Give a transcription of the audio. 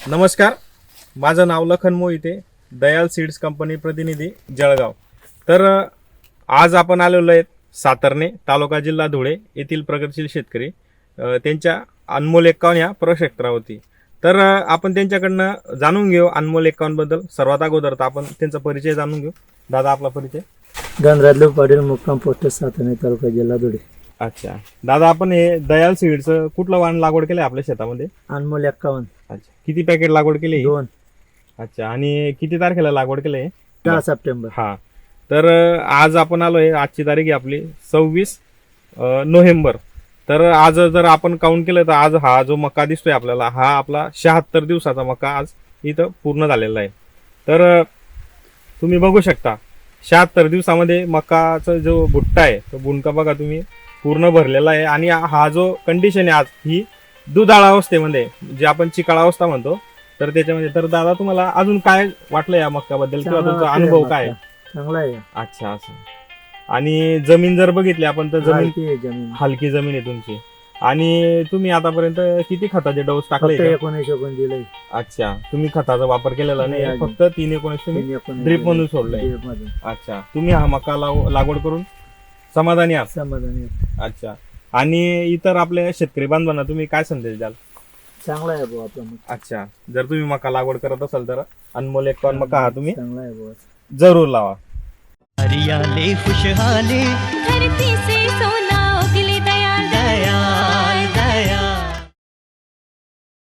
नमस्कार, माझं नाव Lakhan Mohite, Dayal seeds company प्रतिनिधी जळगाव. तर आज आपण आलेलो आहेत सातर्णे तालुका जिल्हा धुळे येथील प्रगतशील शेतकरी त्यांच्या अनमोल 51 या प्रक्षेत्रावरती. तर आपण त्यांच्याकडनं जाणून घेऊ अनमोल 51 बद्दल. सर्वात अगोदर तर आपण त्यांचा परिचय जाणून घेऊ. दादा, आपला परिचय. गणराज पाटील, मुक्काम पोस्ट सातारा तालुका जिल्हा धुळे. अच्छा दादा, आपण हे दयाल सीड्सचं कुठलं वाण लागवड केलंय आपल्या शेतामध्ये? अनमोल 51. अच्छा, किती पॅकेट लागवड केली? 2. अच्छा, आणि किती तारखेला लागवड केली? 10 सप्टेंबर. हा, तर आज आपण आलोय, आजची तारीख आहे आपली 26 नोव्हेंबर. तर आज जर आपण काउंट केलं तर आज हा जो मका दिसतोय आपल्याला, हा आपला 76 दिवसाचा मका आज इथं पूर्ण झालेला आहे. तर तुम्ही बघू शकता 76 दिवसामध्ये मकाचा जो भुट्टा आहे तो बुणका बघा तुम्ही पूर्ण भरलेला आहे. आणि हा जो कंडिशन आहे आज, ही दुधाळ अवस्थेमध्ये, जे आपण चिकाळ अवस्था म्हणतो, तर त्याच्यामध्ये. तर दादा, तुम्हाला अजून काय वाटलं या मक्काबद्दल किंवा तुमचा अनुभव काय आहे? चांगला आहे. अच्छा, असं. आणि जमीन जर बघितली आपण तर जमीन हलकी जमीन आहे तुमची. आणि तुम्ही आतापर्यंत किती खताचे डोस टाकले? 19 दिले. अच्छा, तुम्ही खताचा वापर केलेला नाही, फक्त 3-19 तुम्ही ड्रिप मधून सोडलंय. अच्छा, तुम्ही हा मका लागवड करून समाधानी आहात? समाधानी. अच्छा, आणि इतर आपल्या शेतकरी बांधवांना तुम्ही काय संदेश द्याल? चांगला आहे भाऊ आपला मका. अच्छा, जर तुम्ही मका लागवड करत असाल तर अनमोल 51 मका हा तुम्ही चांगला आहे भाऊ. जरूर लावा. हरियाले खुशहाली धरती से